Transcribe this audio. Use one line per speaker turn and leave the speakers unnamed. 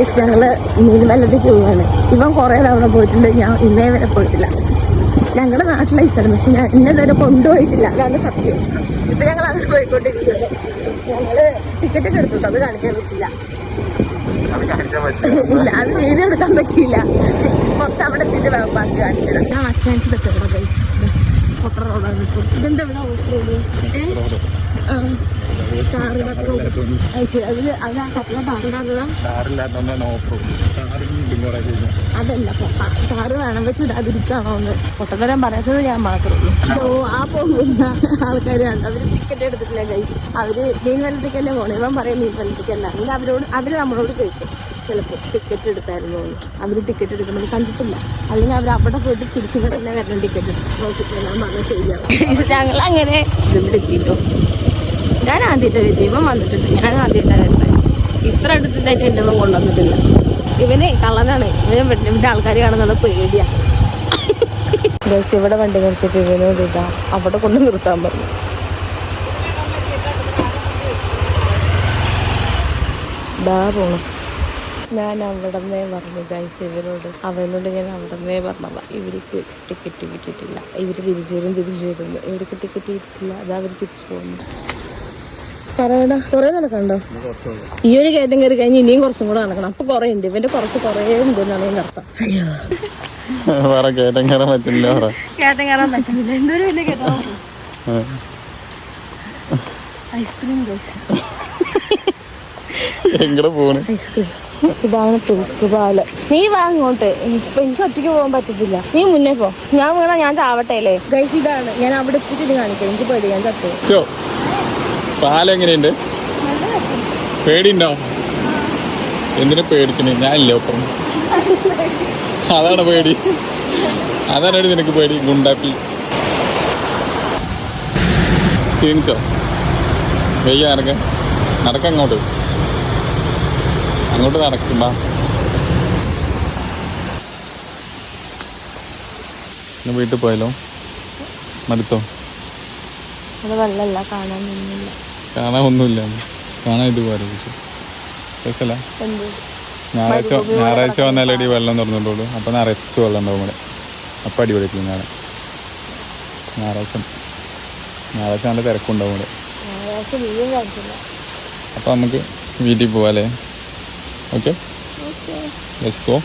Guys ഞങ്ങള് മീൻവല്ലത്തേക്ക് പോവാണ്. ഇവൻ കുറെ തവണ പോയിട്ടുണ്ട്, ഞാൻ ഇന്നേ വരെ പോയിട്ടില്ല. ഞങ്ങളുടെ നാട്ടിലെ സ്ഥലം, പക്ഷെ ഞാൻ ഇന്നേവരെ കൊണ്ടുപോയിട്ടില്ല, അതാണ് സത്യം. ഇപ്പൊ ഞങ്ങൾ അങ്ങനെ പോയിക്കൊണ്ടിരിക്കുന്നത്. ഞങ്ങള് ടിക്കറ്റ് ഒക്കെ എടുത്തിട്ട് അത് കാണിക്കാൻ പറ്റില്ല. ഇല്ല, അത് വീഡിയോ എടുക്കാൻ പറ്റിയില്ല. കുറച്ച് അവിടെ എത്തിയിട്ട് ബാക്കി കാണിച്ചത്. ഞാൻ ചാൻസ് ഇതൊക്കെ ഇവിടെ ഗൈസ് പൊട്ട റോഡാണ്. ഇപ്പോൾ ഇതെന്താ ഇവിടെ ഓഫ് റോഡ്? അതല്ല ടാറ് വേണം വെച്ചിടാതിരിക്കണോ എന്ന് പൊട്ടത്തരം പറയുന്നത് ഞാൻ മാത്രമേ ഉള്ളൂ. ആ പോകുന്ന ആൾക്കാരാണ്, അവര് ടിക്കറ്റ് എടുത്തിട്ടില്ല ഗൈസ്. അവര് മീൻവല്ലത്തേക്കല്ലേ പോണേ. ഇവൻ പറയും മീൻവല്ലത്തേക്കല്ല. അല്ലെങ്കിൽ അവര് നമ്മളോട് ചോദിക്കും ചിലപ്പോൾ ടിക്കറ്റ് എടുത്തായിരുന്നു. അവര് ടിക്കറ്റ് എടുക്കുന്നത് കണ്ടിട്ടില്ല, അല്ലെങ്കിൽ അവർ അവിടെ പോയിട്ട് തിരിച്ചിങ്ങോട്ട് തന്നെ വരണം. ടിക്കറ്റ് നോക്കിയിട്ട് ഞാൻ പറഞ്ഞാൽ ശരിയാവും. ഞങ്ങൾ അങ്ങനെ ഇവിടെ എത്തിയിട്ടോ. ഞാൻ ആദ്യമായിട്ട് വരുന്നത്, ഇവൻ വന്നിട്ടുണ്ട്. ഞാൻ ആദ്യമായിട്ടാണ് വരുന്നത്. ഇത്ര അടുത്തിട്ടായിട്ട് എൻ്റെ ഇവൻ കൊണ്ടുവന്നിട്ടില്ല. ഇവന് കള്ളനാണ്. ഇവൻ്റെ ആൾക്കാർ കാണുന്നത് പേടിയാണ്. ഗൈസ് ഇവിടെ വണ്ടി നിർത്തിയിട്ട് ഇവനോട് ഇതാ അവിടെ കൊണ്ട് നിർത്താൻ പറഞ്ഞു. ഇതാ പോണം. ഞാൻ അവിടന്നേ പറഞ്ഞു ഗൈസ് ഇവരോട്, അവനോട് ഞാൻ അവിടന്നേ പറഞ്ഞതാ ഇവർക്ക് ടിക്കറ്റ് കിട്ടിയിട്ടില്ല, ഇവര് തിരിച്ചു തരുന്നു. ഇവർക്ക് ടിക്കറ്റ് കിട്ടിയിട്ടില്ല, അത് അവർ തിരിച്ചു പോകുന്നു. പറയടാ, കൊറേ നടക്കണ്ടോ? ഈ ഒരു കയറ്റം കയറി കഴിഞ്ഞ് ഇനിയും കുറച്ചും കൂടെ നടക്കണം. അപ്പൊ കൊറേ ഉണ്ട്, ഇവന്റെ കുറേ ഉണ്ടെന്നാണ് ഞാൻ അർത്ഥം.
കയറ്റം കയറാൻ പറ്റില്ല.
എന്തൊരു വലിയ കേട്ടോ. ഐസ്ക്രീം ഐസ്ക്രീം ഇതാണ് തൂക്കുപാലം. നീ വാ അങ്ങോട്ട്. എനിക്ക് ഒറ്റയ്ക്ക് പോകാൻ പറ്റത്തില്ല, നീ മുന്നേ പോ. ഞാൻ വീണ ഞാൻ ചാവട്ടെ അല്ലേ ഗൈസ്. ഇതാണ് ഞാൻ അവിടെ എത്തിയിട്ട് കാണിക്കാം. എനിക്ക് പേടി, ഞാൻ ചത്തു.
പാലം എങ്ങനെയുണ്ട്? പേടിയുണ്ടോ? എന്തിനാ പേടിക്കണേ? ഞാനില്ലേ ഒപ്പം. അതാണ് പേടി, അതാണ് നിനക്ക് പേടി. ഗുണ്ടാപ്പി ക്ഷീണിച്ചോ? വെയ്യ നടക്കങ്ങോട്ട് നടക്കുമ്പോ വീട്ടിൽ പോയാലോ? മടുത്തോ? കാണാൻ ഒന്നുമില്ല. കാണാൻ ഇത് പോരാ. ഞായറാഴ്ച വന്നാലടി വെള്ളം തുറന്നിട്ടുള്ളൂ. അപ്പൊ നിറച്ച് വെള്ളം ഉണ്ടാവും ഇവിടെ. അപ്പൊ അടിപൊളിയായിരിക്കും കാണാൻ. ഞായറാഴ്ച നല്ല തിരക്കുണ്ടാവും ഇവിടെ. അപ്പൊ നമുക്ക് വീട്ടിൽ പോവാല്ലേ? Okay, let's go.